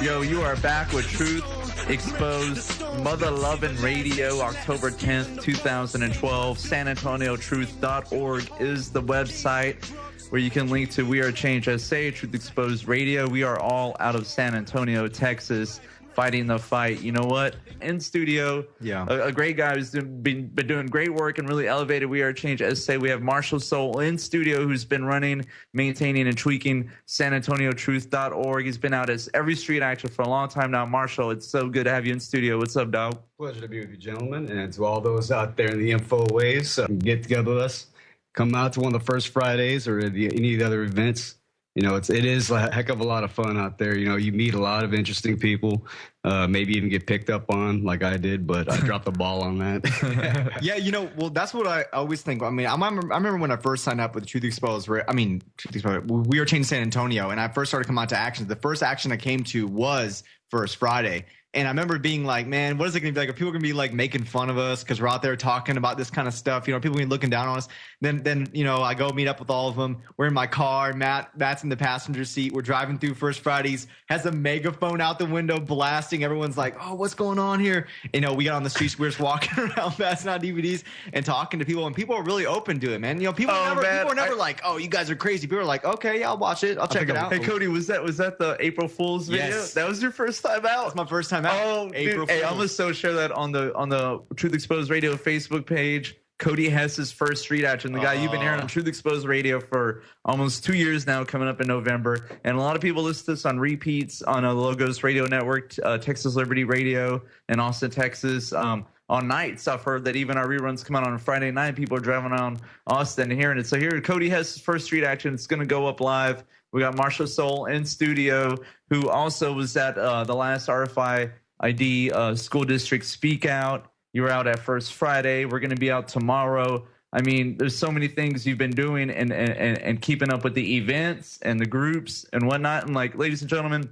Yo, you are back with Truth Exposed, Mother Lovin' Radio, October 10th, 2012. SanAntonioTruth.org is the website where you can link to WeAreChange SA, Truth Exposed Radio. We are all out of San Antonio, Texas, fighting the fight. You know what? In studio, a great guy who's been doing great work and really elevated WeAreChange SA. We have Marshall Soul in studio, who's been running, maintaining, and tweaking SanAntonioTruth.org. He's been out as every street action for a long time now. Marshall, it's so good to have you in studio. What's up, dog? Pleasure to be with you, gentlemen, and to all those out there in the info waves, get together with us. Come out to one of the first Fridays or any of the other events. You know, it is a heck of a lot of fun out there. You know, you meet a lot of interesting people, maybe even get picked up on like I did, but I dropped the ball on that. Yeah, you know, well, that's what I always think. I mean, I remember when I first signed up with Truth Exposed, WeAreChange San Antonio, and I first started coming out to action. The first action I came to was First Friday. And I remember being like, man, what is it going to be like? Are people going to be like making fun of us because we're out there talking about this kind of stuff? You know, people going to be looking down on us. Then, you know, I go meet up with all of them. We're in my car. Matt's in the passenger seat. We're driving through First Fridays, has a megaphone out the window blasting. Everyone's like, oh, what's going on here? You know, we got on the streets. We're just walking around passing out DVDs and talking to people. And people are really open to it, man. You know, people are never like, oh, you guys are crazy. People are like, okay, yeah, I'll watch it. I'll check it out. Hey, Cody, was that the April Fool's video? Yes. That was your first time out? That's my first time out. Oh, April Fool's. Hey, I'm going to share that on the Truth Exposed Radio Facebook page. Cody has his first street action. The guy you've been hearing on Truth Exposed Radio for almost 2 years now, coming up in November. And a lot of people listen to this on repeats on a Logos Radio Network, Texas Liberty Radio in Austin, Texas. On nights, I've heard that even our reruns come out on a Friday night. People are driving around Austin and hearing it. So here, Cody has his first street action. It's going to go up live. We got Marshall Soul in studio, who also was at the last RFID school district Speak Out. You were out at First Friday. We're going to be out tomorrow. I mean, there's so many things you've been doing and keeping up with the events and the groups and whatnot. And like, ladies and gentlemen,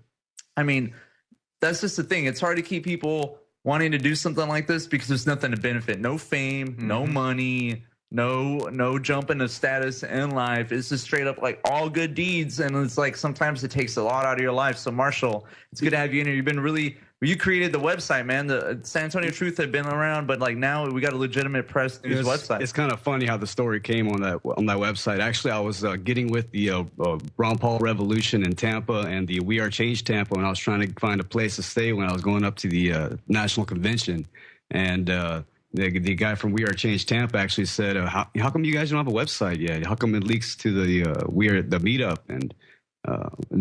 I mean, that's just the thing. It's hard to keep people wanting to do something like this because there's nothing to benefit. No fame, no money, no jump into status in life. It's just straight up like all good deeds. And it's like sometimes it takes a lot out of your life. So Marshall, it's good to have you in here. You've been really... You created the website, man. The San Antonio Truth had been around, but like now we got a legitimate press news website. It's kind of funny how the story came on that website. Actually, I was getting with the Ron Paul Revolution in Tampa and the WeAreChange Tampa, and I was trying to find a place to stay when I was going up to the national convention. And the guy from WeAreChange Tampa actually said, "How come you guys don't have a website yet? How come it leaks to the the meetup and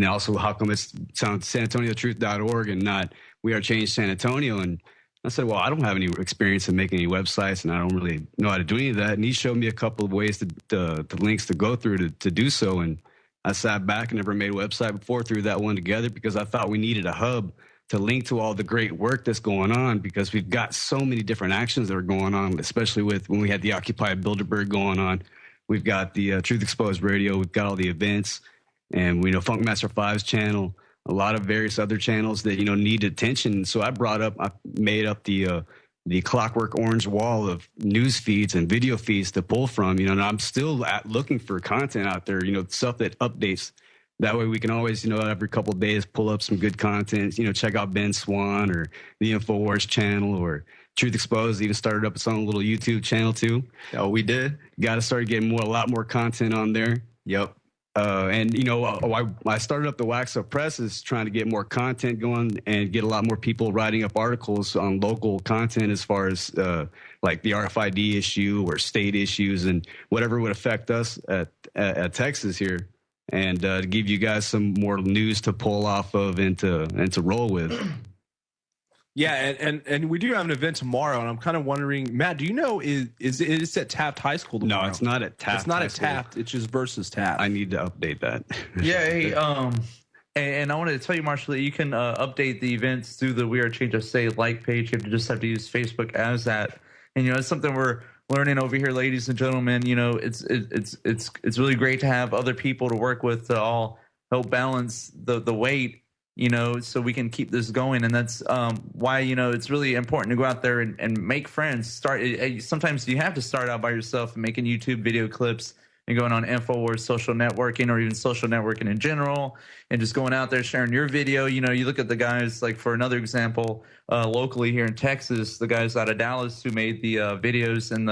also how come it's SanAntonioTruth.org and not WeAreChange San Antonio?" And I said, well, I don't have any experience in making any websites, and I don't really know how to do any of that. And he showed me a couple of ways the links to go through to do so. And I sat back and never made a website before, threw that one together because I thought we needed a hub to link to all the great work that's going on, because we've got so many different actions that are going on, especially with when we had the Occupy Bilderberg going on. We've got the Truth Exposed Radio. We've got all the events. And we know Funkmaster 5's channel, a lot of various other channels that, you know, need attention. So I made up the Clockwork Orange wall of news feeds and video feeds to pull from, you know, and I'm still looking for content out there, you know, stuff that updates. That way we can always, you know, every couple of days pull up some good content, you know, check out Ben Swan or the InfoWars channel or Truth Exposed. Even started up its own little YouTube channel too. Oh, we did. Got to start getting a lot more content on there. Yep. And, you know, I started up the Wax Up Presses trying to get more content going and get a lot more people writing up articles on local content as far as like the RFID issue or state issues and whatever would affect us at Texas here. And to give you guys some more news to pull off of and to roll with. Yeah, and we do have an event tomorrow, and I'm kind of wondering, Matt, do you know it's at Taft High School tomorrow? No, it's not at Taft. It's not at Taft. It's just versus Taft. I need to update that. Yeah, hey, and I wanted to tell you, Marshall, that you can update the events through the WeAreChange SA like page. You just have to use Facebook as that, and you know it's something we're learning over here, ladies and gentlemen. You know, it's really great to have other people to work with to all help balance the weight. You know, so we can keep this going. And that's why, you know, it's really important to go out there and make friends. Sometimes you have to start out by yourself and making YouTube video clips and going on InfoWars social networking or even social networking in general, and just going out there sharing your video. You know, you look at the guys, like for another example, locally here in Texas, the guys out of Dallas who made the videos in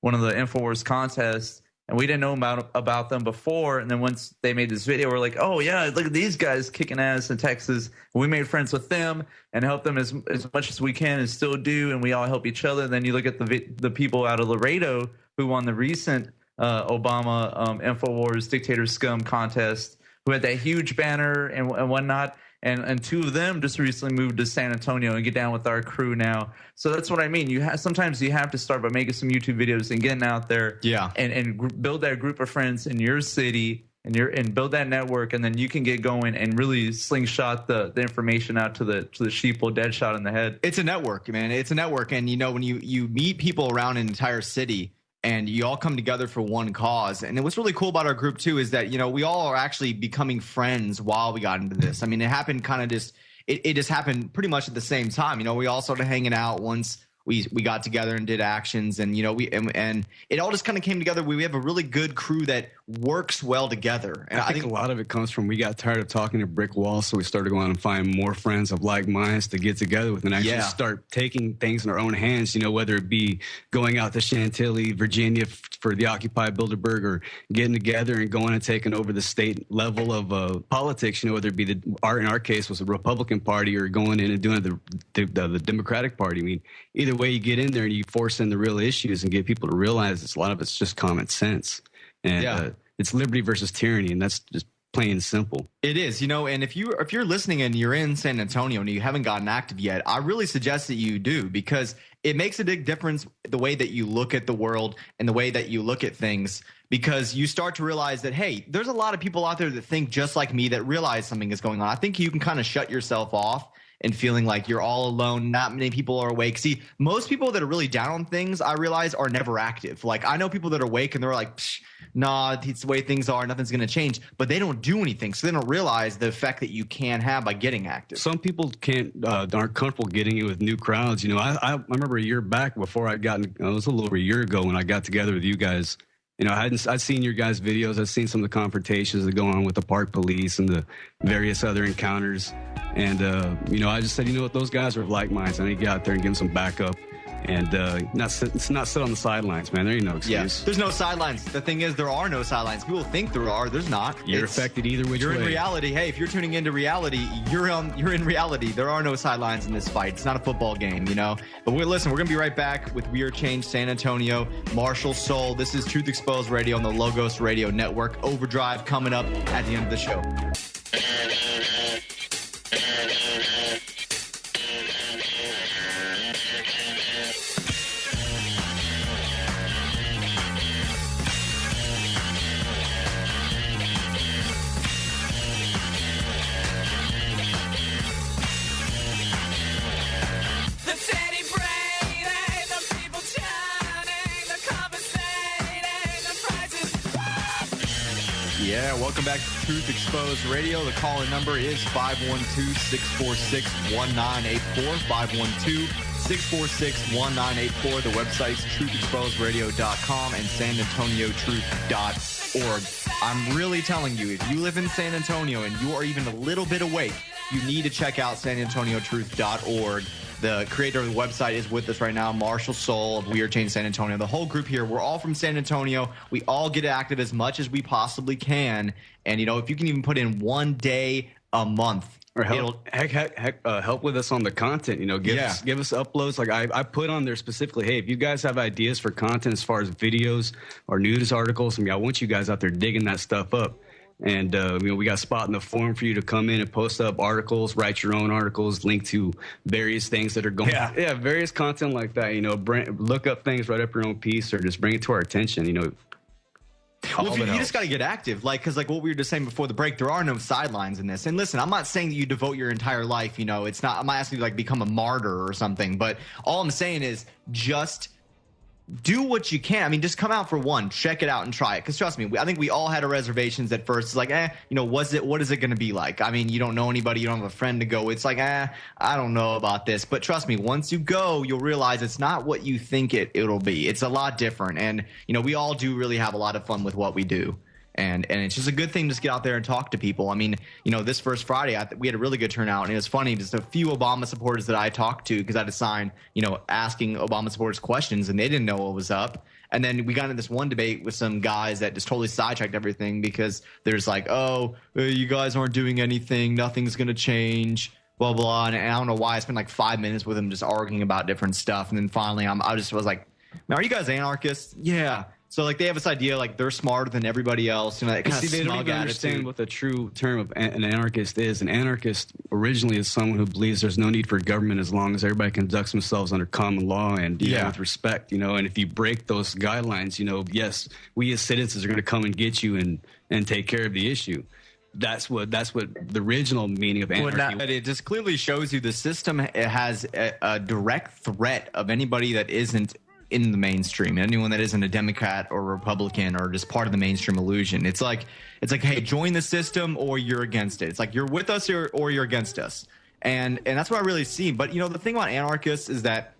one of the InfoWars contests. And we didn't know about them before. And then once they made this video, we're like, oh, yeah, look at these guys kicking ass in Texas. And we made friends with them and helped them as much as we can and still do. And we all help each other. And then you look at the people out of Laredo who won the recent Obama InfoWars Dictator Scum contest, who had that huge banner and whatnot. And two of them just recently moved to San Antonio and get down with our crew now. So that's what I mean. Sometimes you have to start by making some YouTube videos and getting out there, and build that group of friends in your city and build that network, and then you can get going and really slingshot the information out to the sheeple, dead shot in the head. It's a network, man. It's a network, and you know when you meet people around an entire city. And you all come together for one cause. And what's really cool about our group, too, is that, you know, we all are actually becoming friends while we got into this. I mean, it happened kind of just it just happened pretty much at the same time. You know, we all started hanging out once we got together and did actions. And, you know, and it all just kind of came together. We have a really good crew that works well together. And I think a lot of it comes from we got tired of talking to brick walls. So we started going out and find more friends of like minds to get together with and actually start taking things in our own hands, you know, whether it be going out to Chantilly, Virginia for the Occupy Bilderberg, or getting together and going and taking over the state level of politics, you know, whether it be in our case was the Republican Party, or going in and doing the Democratic Party. I mean, either way you get in there and you force in the real issues and get people to realize a lot of it's just common sense. And it's liberty versus tyranny, and that's just plain and simple. It is, you know, and if you're listening and you're in San Antonio and you haven't gotten active yet, I really suggest that you do, because it makes a big difference the way that you look at the world and the way that you look at things, because you start to realize that, hey, there's a lot of people out there that think just like me, that realize something is going on. I think you can kind of shut yourself off and feeling like you're all alone. Not many people are awake. See, most people that are really down on things, I realize, are never active. Like, I know people that are awake and they're like, nah, it's the way things are. Nothing's going to change. But they don't do anything. So they don't realize the effect that you can have by getting active. Some people aren't comfortable getting in with new crowds. You know, I remember a year back before it was a little over a year ago when I got together with you guys. You know, I'd seen your guys' videos. I've seen some of the confrontations that go on with the park police and the various other encounters. And, you know, I just said, you know what, those guys are like minds. I need to get out there and give them some backup. And not sit on the sidelines, man. There ain't no excuse. Yeah, there's no sidelines. The thing is, there are no sidelines. People think there are. There's not. You're affected either which way. You're in reality. Hey, if you're tuning into reality, you're in reality. There are no sidelines in this fight. It's not a football game, you know. But listen, we're gonna be right back with WeAreChange San Antonio, Marshall Soul. This is Truth Exposed Radio on the Logos Radio Network. Overdrive coming up at the end of the show. Yeah, welcome back to Truth Exposed Radio. The call-in number is 512-646-1984, 512-646-1984. The website's truthexposedradio.com and sanantoniotruth.org. I'm really telling you, if you live in San Antonio and you are even a little bit awake, you need to check out sanantoniotruth.org. The creator of the website is with us right now, Marshall Soul of WeAreChange San Antonio. The whole group here, we're all from San Antonio. We all get active as much as we possibly can. And, you know, if you can even put in one day a month. Or help with us on the content, you know, give us uploads. Like I put on there specifically, hey, if you guys have ideas for content as far as videos or news articles, I mean, I want you guys out there digging that stuff up. And, you know, we got a spot in the forum for you to come in and post up articles, write your own articles, link to various things that are going on. Yeah, various content like that, you know, look up things, write up your own piece, or just bring it to our attention, you know. Well, you just got to get active, because what we were just saying before the break, there are no sidelines in this. And listen, I'm not saying that you devote your entire life, you know, it's not, I'm not asking you to become a martyr or something, but all I'm saying is just do what you can. I mean, just come out for one, check it out and try it. Because trust me, I think we all had our reservations at first. It's like, what is it going to be like? I mean, you don't know anybody. You don't have a friend to go with. It's like, I don't know about this. But trust me, once you go, you'll realize it's not what you think it'll be. It's a lot different. And, we all do really have a lot of fun with what we do. And it's just a good thing to just get out there and talk to people. I mean, this first Friday, we had a really good turnout. And it was funny, just a few Obama supporters that I talked to, because I had a sign, asking Obama supporters questions, and they didn't know what was up. And then we got into this one debate with some guys that just totally sidetracked everything, because there's like, you guys aren't doing anything. Nothing's going to change, blah, blah. And I don't know why. I spent like 5 minutes with them just arguing about different stuff. And then finally, I just was like, man, are you guys anarchists? Yeah. So like they have this idea like they're smarter than everybody else, that kind of they don't even understand what the true term of an anarchist is. An anarchist originally is someone who believes there's no need for government as long as everybody conducts themselves under common law and with respect. And if you break those guidelines, yes, we as citizens are going to come and get you and take care of the issue. That's what the original meaning of anarchy. But it just clearly shows you the system has a direct threat of anybody that isn't in the mainstream, anyone that isn't a Democrat or Republican or just part of the mainstream illusion. It's like, hey, join the system or you're against it. It's like you're with us or you're against us. And that's what I really see. But the thing about anarchists is that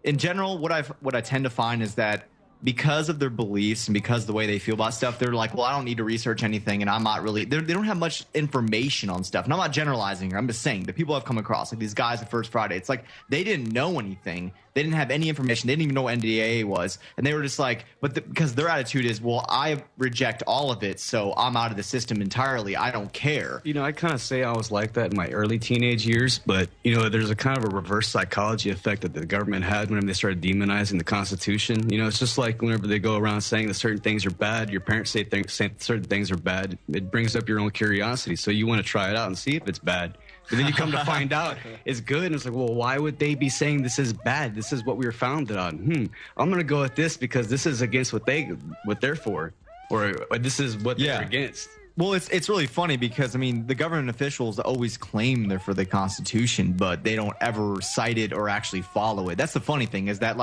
in general, what I tend to find is that because of their beliefs and because of the way they feel about stuff, they're like, well, I don't need to research anything, and I'm not really. They don't have much information on stuff. And I'm not generalizing here. I'm just saying the people I've come across, like these guys at First Friday, it's like they didn't know anything. They didn't have any information. They didn't even know what NDAA was, and they were just like, because their attitude is, well, I reject all of it, so I'm out of the system entirely. I don't care. I kind of say I was like that in my early teenage years, but there's a kind of a reverse psychology effect that the government had whenever they started demonizing the Constitution. It's just like whenever they go around saying that certain things are bad, your parents say certain things are bad, it brings up your own curiosity, so you want to try it out and see if it's bad. But then you come to find out it's good, and it's like, well, why would they be saying this is bad? This is what we were founded on. I'm going to go with this because this is against what they're for, or this is what they're against. Well, it's really funny because, the government officials always claim they're for the Constitution, but they don't ever cite it or actually follow it. That's the funny thing, is that,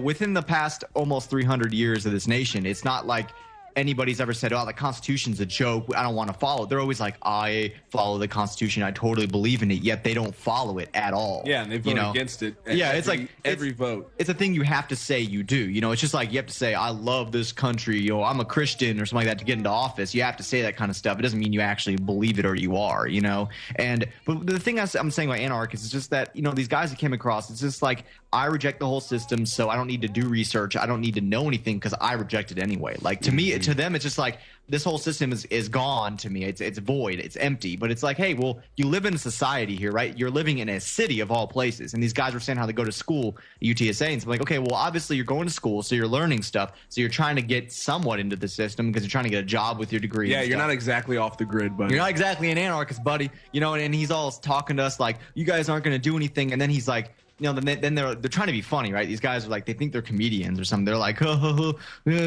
within the past almost 300 years of this nation, it's not like anybody's ever said, the Constitution's a joke, I don't want to follow it. They're always like, I follow the Constitution, I totally believe in it, yet they don't follow it at all. Yeah, and they vote against it. It's like every vote. It's a thing you have to say you do. It's just like you have to say, I love this country, I'm a Christian or something like that to get into office. You have to say that kind of stuff. It doesn't mean you actually believe it or you are, but the thing I'm saying about anarchists is just that, these guys that came across, it's just like, I reject the whole system, so I don't need to do research. I don't need to know anything because I reject it anyway. Like, to me, to them, it's just like, this whole system is gone to me. It's void. It's empty. But it's like, hey, well, you live in a society here, right? You're living in a city of all places. And these guys were saying how they go to school at UTSA. And so I'm like, okay, well, obviously you're going to school, so you're learning stuff. So you're trying to get somewhat into the system because you're trying to get a job with your degree. Yeah, you're not exactly off the grid, buddy. You're not exactly an anarchist, buddy. And he's all talking to us like, you guys aren't going to do anything. And then he's like, then they're trying to be funny, right? These guys are like, they think they're comedians or something. They're like,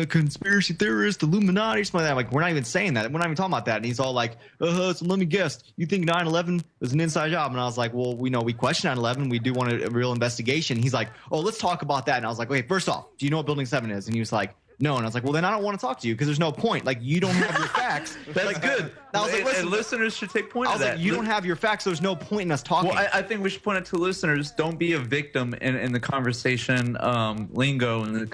conspiracy theorists, Illuminati, or something like that. Like, we're not even saying that. We're not even talking about that. And he's all like, so let me guess, you think 9/11 was an inside job? And I was like, well, we question 9/11. We do want a real investigation. He's like, oh, let's talk about that. And I was like, okay, first off, do you know what Building 7 is? And he was like, no. And I was like, well, then I don't want to talk to you because there's no point. Like, you don't have your facts. That's good. I was like, listen, and listeners should take point of that. Like, you don't have your facts, so there's no point in us talking. Well, I think we should point it to listeners. Don't be a victim in the conversation lingo and the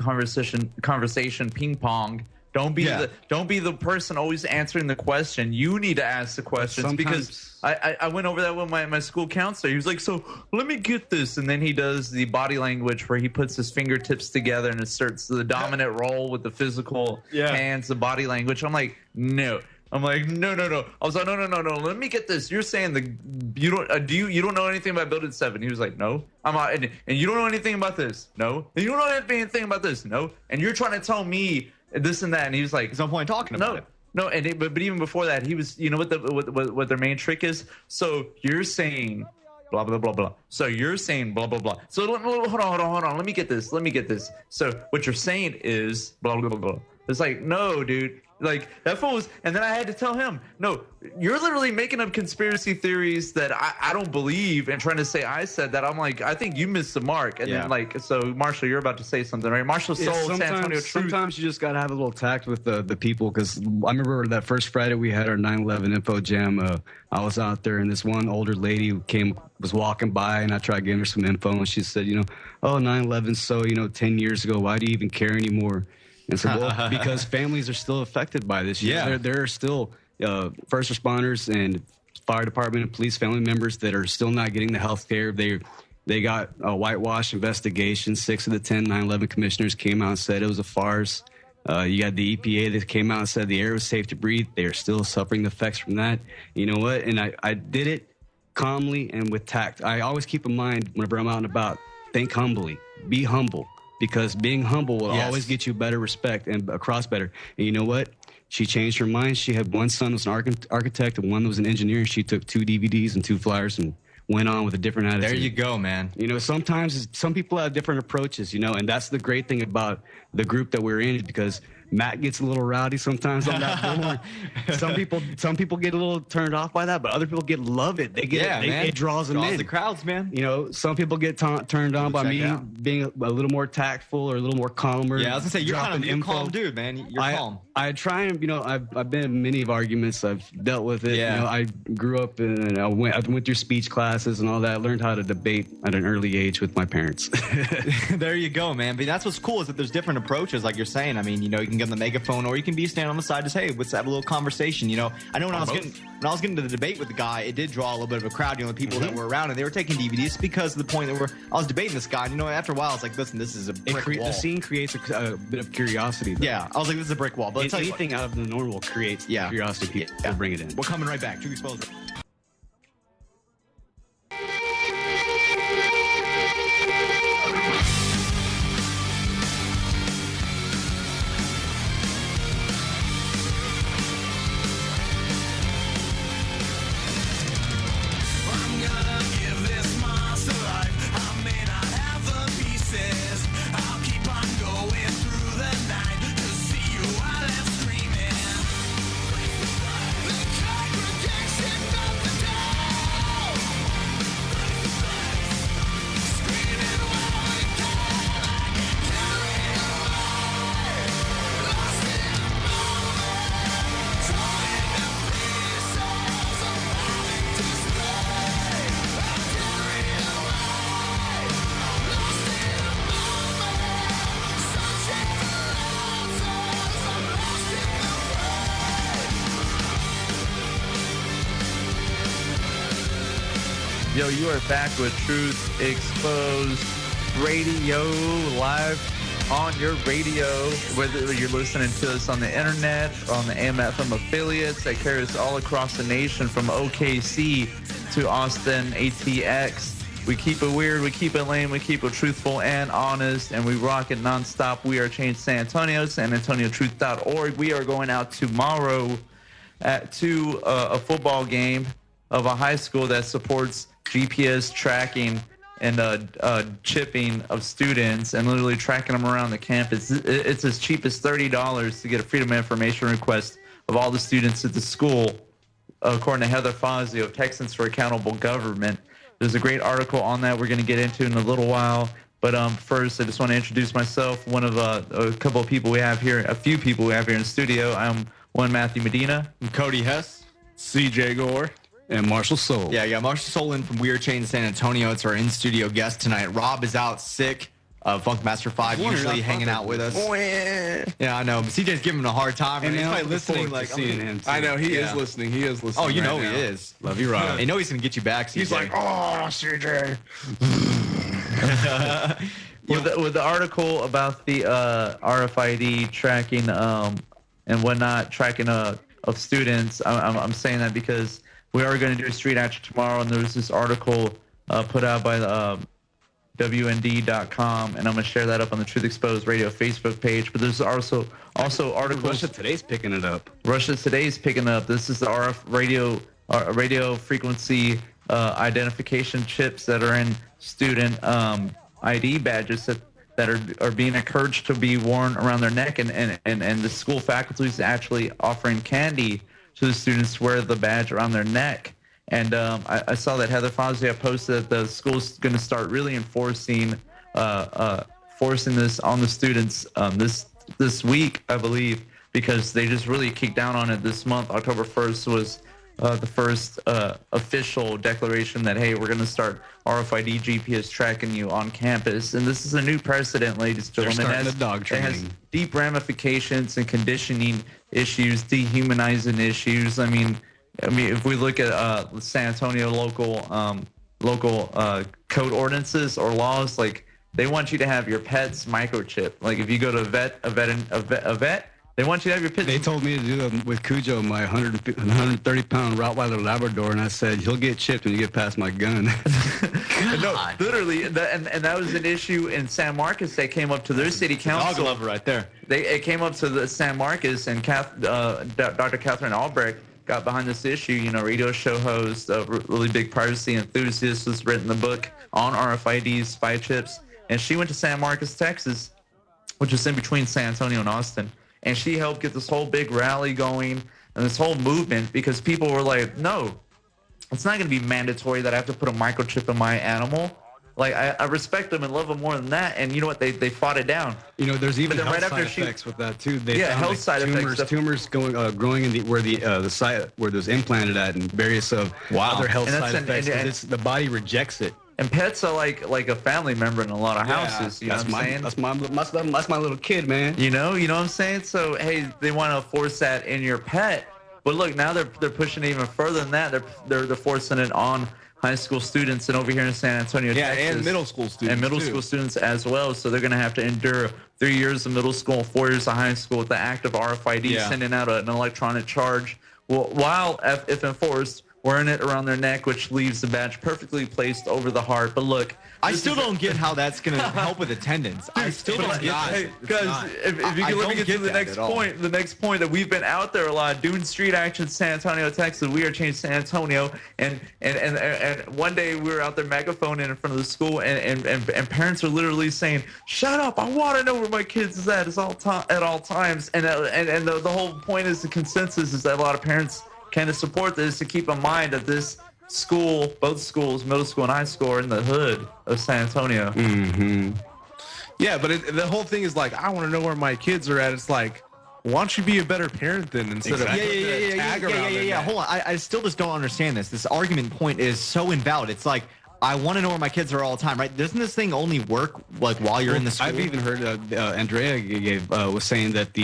conversation ping pong. Don't be the person always answering the question. You need to ask the questions because I went over that with my school counselor. He was like, so let me get this. And then he does the body language where he puts his fingertips together and asserts the dominant role with the physical hands, the body language. I'm like, no. I'm like, no. I was like, no. Let me get this. You're saying you don't know anything about Building 7. He was like, no. I'm out, and you don't know anything about this. No. And you don't know anything about this. No. And you're trying to tell me this and that. And he was like, there's no point talking about it. No, but even before that, he was, what their main trick is. So you're saying blah blah blah blah. So you're saying blah blah blah. So hold on. Let me get this. So what you're saying is blah blah blah blah. It's like, no, dude. Like that fool was, and then I had to tell him, no, you're literally making up conspiracy theories that I don't believe and trying to say I said that. I'm like, I think you missed the mark. And then like, so Marshall, you're about to say something, right? Marshall Soul, San Antonio Truth. Sometimes you just got to have a little tact with the people, because I remember that first Friday we had our 9/11 info jam. I was out there and this one older lady was walking by, and I tried getting her some info, and she said, oh, 9/11, so, 10 years ago, why do you even care anymore? And so, well, because families are still affected by this. There are still first responders and fire department and police family members that are still not getting the health care. They got a whitewash investigation. 6 of the 10 9/11 commissioners came out and said it was a farce. You got the EPA that came out and said the air was safe to breathe. They are still suffering the effects from that. You know what? And I did it calmly and with tact. I always keep in mind whenever I'm out and about, think humbly, be humble, because being humble will always get you better respect and across better. And you know what? She changed her mind. She had one son was an architect and one was an engineer. She took 2 DVDs and 2 flyers and went on with a different attitude. There you go, man. Sometimes some people have different approaches, and that's the great thing about the group that we're in, because Matt gets a little rowdy sometimes on that board. Some people get a little turned off by that, but other people love it. They get it draws them in. The crowds, man. Some people get turned on by me being a little more tactful or a little more calmer. Yeah, I was gonna say you're kind of a calm dude, man. You're calm. I try and I've been in many arguments. I've dealt with it. Yeah. I grew up and I went through speech classes and all that. I learned how to debate at an early age with my parents. There you go, man. But that's what's cool is that there's different approaches, like you're saying. I mean, you can get on the megaphone, or you can be standing on the side, just hey, let's have a little conversation. I know when I was getting to the debate with the guy, it did draw a little bit of a crowd. The people that were around, and they were taking DVDs because of the point that I was debating this guy. And, after a while, I was like, listen, this is a brick wall. The scene creates a bit of curiosity. Though. Yeah, I was like, this is a brick wall. But anything out of the normal creates curiosity. People bring it in. We're coming right back. Truth Exposed. Yo, you are back with Truth Exposed Radio, live on your radio, whether you're listening to us on the internet, on the AM/FM affiliates that carry us all across the nation, from OKC to Austin, ATX. We keep it weird, we keep it lame, we keep it truthful and honest, and we rock it nonstop. WeAreChange San Antonio, SanAntonioTruth.org. We are going out tomorrow to a football game of a high school that supports GPS tracking and chipping of students and literally tracking them around the campus. It's as cheap as $30 to get a Freedom of Information request of all the students at the school, according to Heather Fazio of Texans for Accountable Government. There's a great article on that we're going to get into in a little while. But first, I just want to introduce myself. One of a couple of people we have here, a few people we have here in the studio. I'm one Matthew Medina. I'm Cody Hess. CJ Gore. And Marshall Soul. Yeah, Marshall Soul in from WeAreChange San Antonio. It's our in-studio guest tonight. Rob is out sick. Funkmaster 5 usually hanging out with us. Yeah, I know. But CJ's giving him a hard time. And he's probably listening. Like, seeing him. I know he is listening. He is listening. Oh, you know right he now. is. Love you, Rob. I know he's gonna get you back. CJ. He's like, oh, CJ. With the article about the RFID tracking and whatnot, tracking of students, I'm saying that because we are going to do a street action tomorrow, and there's this article put out by the WND.com, and I'm going to share that up on the Truth Exposed Radio Facebook page. But there's also articles. Russia Today's picking it up. Russia Today's picking up. This is the RF radio frequency identification chips that are in student ID badges that are being encouraged to be worn around their neck, and the school faculty is actually offering candy to the students to wear the badge around their neck. And I saw that Heather Fazia posted that the school's going to start really enforcing this on the students this week, I believe, because they just really kicked down on it this month. October 1st was the first official declaration that, hey, we're going to start RFID GPS tracking you on campus. And this is a new precedent, ladies and gentlemen. It has deep ramifications and conditioning issues, dehumanizing issues. I mean, if we look at San Antonio local code ordinances or laws, like they want you to have your pet's microchip. Like if you go to a vet, they want you to have your pet. They told me to do that with Cujo, my 130-pound Rottweiler Labrador, and I said, he'll get chipped when you get past my gun. No, literally, and that was an issue in San Marcos. They came up to their city council. Dog lover right there. It came up to the San Marcos, and Dr. Catherine Albrecht got behind this issue. You know, radio show host, a really big privacy enthusiast, has written the book on RFIDs, spy chips, and she went to San Marcos, Texas, which is in between San Antonio and Austin. And she helped get this whole big rally going and this whole movement, because people were like, no, it's not going to be mandatory that I have to put a microchip in my animal. Like, I respect them and love them more than that. And you know what? They fought it down. You know, there's even health side effects with that too. They found health side effects. Tumors growing in the site where there's implanted at, and various other health side effects. Because the body rejects it. And pets are like a family member in a lot of houses. You know what I'm saying? That's my little kid, man. You know what I'm saying? So hey, they want to force that in your pet. But look, now they're pushing it even further than that. They're forcing it on high school students, and over here in San Antonio, Texas, and middle school students, school students as well. So they're going to have to endure 3 years of middle school, 4 years of high school with the active RFID, sending out an electronic charge, while if enforced, wearing it around their neck, which leaves the badge perfectly placed over the heart. But look, I still don't get how that's going to help with attendance. I still don't get that. Because if you can let me get to the next point that we've been out there a lot doing street action, San Antonio, Texas. WeAreChange San Antonio, and one day we were out there megaphoning in front of the school, and parents are literally saying, "Shut up! I want to know where my kids is at at all times." And the whole point is, the consensus is that a lot of parents kind of support this, to keep in mind that this school, both schools, middle school and high school, are in the hood of San Antonio. Mm-hmm. Yeah, but the whole thing is like, I want to know where my kids are at. It's like, why don't you be a better parent then, instead of tag around their neck? Hold on, I still just don't understand this. This argument point is so invalid. It's like, I want to know where my kids are all the time, right? Doesn't this thing only work like while you're in the school? I've even heard Andrea was saying that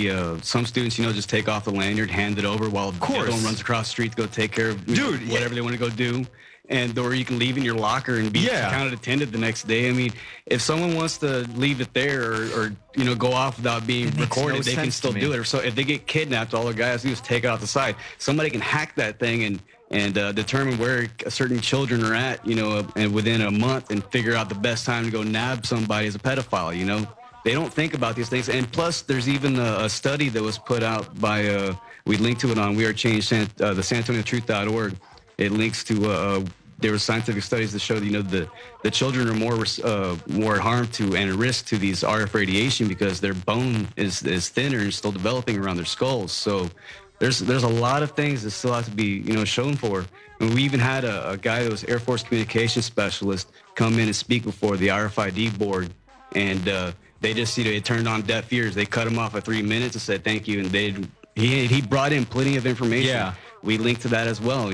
some students, just take off the lanyard, hand it over while the other one runs across the street to go take care of whatever they want to go do. Or you can leave in your locker and be counted attended the next day. I mean, if someone wants to leave it there or go off without being recorded, they can still do it. Or so if they get kidnapped, all the guy has to do is take it off the side. Somebody can hack that thing and determine where certain children are at, and within a month, and figure out the best time to go nab somebody as a pedophile. They don't think about these things. And plus, there's even a study that was put out by, we linked to it on WeAreChange, the SanAntonioTruth.org. It links to, there were scientific studies that show, the children are more harm to and risk to these RF radiation because their bone is thinner and still developing around their skulls. So there's a lot of things that still have to be, shown for. And we even had a guy that was Air Force communications specialist come in and speak before the RFID board. And they just, it turned on deaf ears. They cut him off at 3 minutes and said, thank you. And he brought in plenty of information. Yeah. We linked to that as well.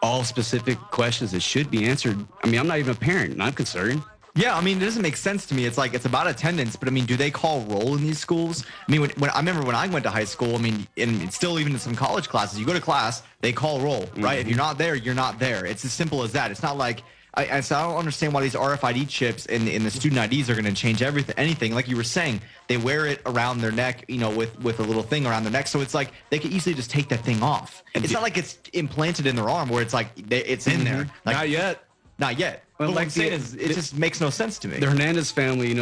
All specific questions that should be answered. I mean, I'm not even a parent and I'm concerned. Yeah, I mean, it doesn't make sense to me. It's like, it's about attendance, but I mean, do they call roll in these schools? I mean, when I remember when I went to high school, I mean, and still even in some college classes, you go to class, they call roll, right? If you're not there, you're not there. It's as simple as that. It's not like, so I don't understand why these RFID chips in the student IDs are going to change anything. Like you were saying, they wear it around their neck, with a little thing around their neck. So it's like they could easily just take that thing off. It's not like it's implanted in their arm where it's like it's in there. Like, Not yet. Well, what I'm saying is, it just makes no sense to me. The Hernandez family,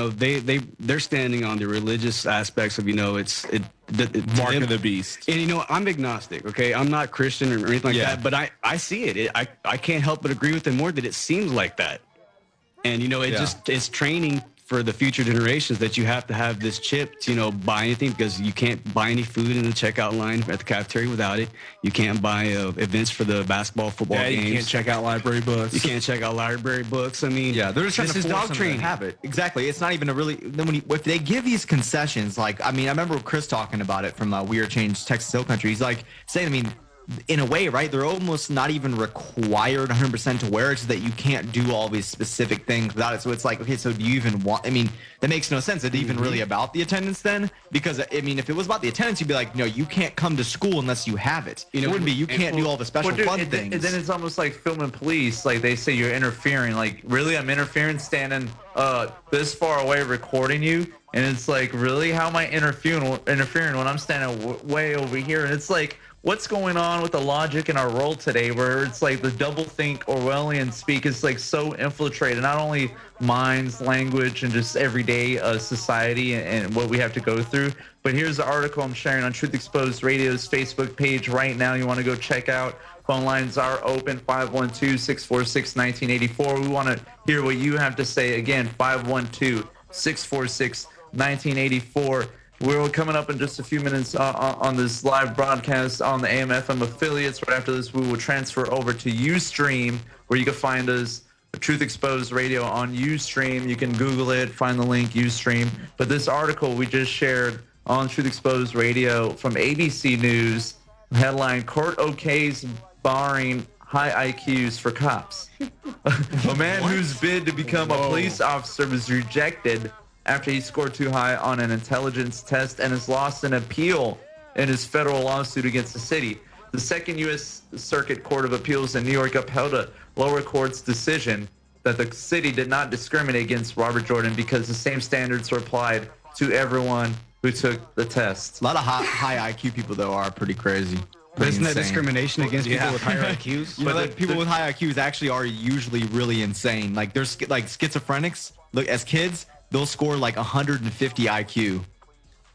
they're standing on the religious aspects of, mark of the beast. And I'm agnostic. Okay, I'm not Christian or anything like that. But I see it. I can't help but agree with them more that it seems like that. And just it's training for the future generations that you have to have this chip to, you know, buy anything, because you can't buy any food in the checkout line at the cafeteria without it. You can't buy events for the basketball, football games. You can't check out library books. You can't check out library books. I mean, yeah, they're just trying this to is force dog them training. to have it. Exactly. It's not even a really. Then if they give these concessions, like, I mean, I remember Chris talking about it from WeAreChange Texas Hill Country. He's like saying, I mean, in a way, right? They're almost not even required 100% to wear it, so that you can't do all these specific things without it. So it's like, okay, so do you even want? I mean, that makes no sense. Is it even really about the attendance then? Because I mean, if it was about the attendance, you'd be like, no, you can't come to school unless you have it. You know, it wouldn't be. You can't do all the special fun things. And then it's almost like filming police. Like they say you're interfering. Like, really, I'm interfering, standing this far away, recording you. And it's like, really, how am I interfering when I'm standing way over here? And it's like, what's going on with the logic in our world today, where it's like the doublethink Orwellian speak is like so infiltrated, not only minds, language, and just everyday society and what we have to go through. But here's the article I'm sharing on Truth Exposed Radio's Facebook page right now. You want to go check out. Phone lines are open, 512-646-1984. We want to hear what you have to say. Again, 512-646-1984. We're coming up in just a few minutes on this live broadcast on the AM/FM affiliates. Right after this, we will transfer over to Ustream, where you can find us, Truth Exposed Radio on Ustream. You can Google it, find the link, Ustream. But this article we just shared on Truth Exposed Radio from ABC News, headline, Court OKs barring high IQs for cops. A man whose bid to become a police officer was rejected after he scored too high on an intelligence test and has lost an appeal in his federal lawsuit against the city. The Second U.S. Circuit Court of Appeals in New York upheld a lower court's decision that the city did not discriminate against Robert Jordan because the same standards were applied to everyone who took the test. A lot of high IQ people, though, are pretty crazy. Isn't that discrimination against people with higher IQs? You know, like, people with high IQs actually are usually really insane. Like, there's like schizophrenics. Look, as kids, they'll score like 150 IQ.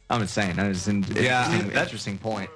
I'm insane. That is an interesting point.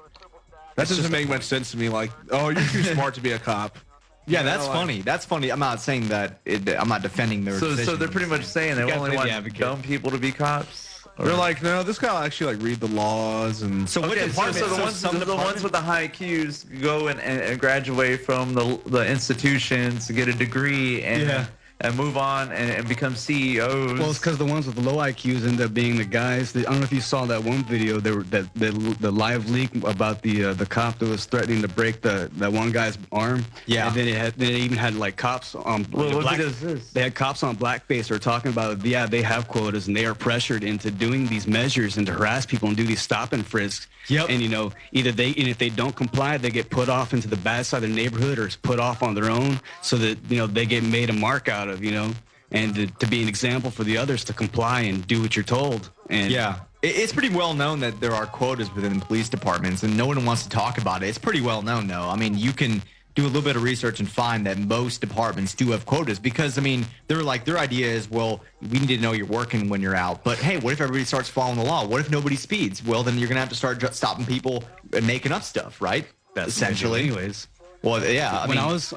That doesn't make much sense to me. Like, oh, you're too smart to be a cop. Yeah, that's funny. That's funny. I'm not saying that. I'm not defending their decision. So they're pretty much saying they only want dumb people to be cops. They're like, no, this guy will actually like read the laws and. So what department? So the ones with the high IQs go and graduate from the institutions to get a degree and move on and become CEOs. Well, it's because the ones with the low IQs end up being the guys. I don't know if you saw that one video. The live leak about the cop that was threatening to break that one guy's arm. Yeah. And then it even had like cops on. What video is this? They had cops on blackface who were talking about, yeah, they have quotas and they are pressured into doing these measures and to harass people and do these stop and frisks. Yep. And, you know, if they don't comply, they get put off into the bad side of the neighborhood or put off on their own so that, you know, they get made a mark out of, you know, and to be an example for the others to comply and do what you're told. And yeah. It's pretty well known that there are quotas within police departments and no one wants to talk about it. It's pretty well known, though. I mean, you can do a little bit of research and find that most departments do have quotas because, I mean, their idea is, well, we need to know you're working when you're out. But, hey, what if everybody starts following the law? What if nobody speeds? Well, then you're going to have to start stopping people and making up stuff, right? That's essentially. Anyways. Well, yeah.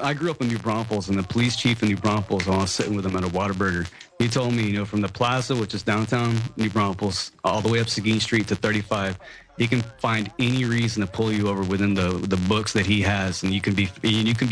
I grew up in New Braunfels, and the police chief in New Braunfels, I was sitting with him at a Whataburger. He told me, you know, from the plaza, which is downtown New Braunfels, all the way up Seguin Street to 35, he can find any reason to pull you over within the books that he has, and you can be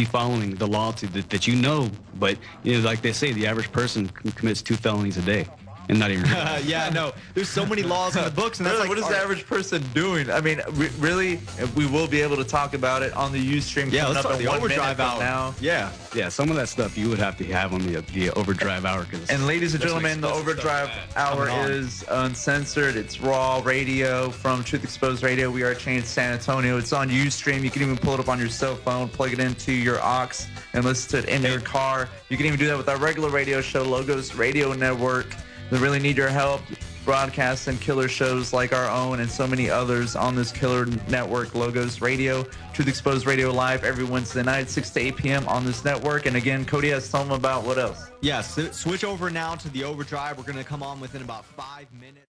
following the law that you know. But, you know, like they say, the average person commits 2 felonies a day. And not even yeah, no. There's so many laws in the books, and that's like, what is the average person doing? I mean, really, we will be able to talk about it on the Ustream. Yeah, let's up talk in the 1 overdrive minute hour now. Yeah, some of that stuff you would have to have on the overdrive hour. And ladies and gentlemen, the overdrive hour is uncensored. It's raw radio from Truth Exposed Radio. WeAreChange San Antonio. It's on Ustream. You can even pull it up on your cell phone, plug it into your aux, and listen to it in your car. You can even do that with our regular radio show, Logos Radio Network. They really need your help broadcasting killer shows like our own and so many others on this killer network, Logos Radio. Truth Exposed Radio live every Wednesday night, 6 to 8 p.m. on this network. And again, Cody has to tell them about what else. Yeah, switch over now to the overdrive. We're going to come on within about 5 minutes.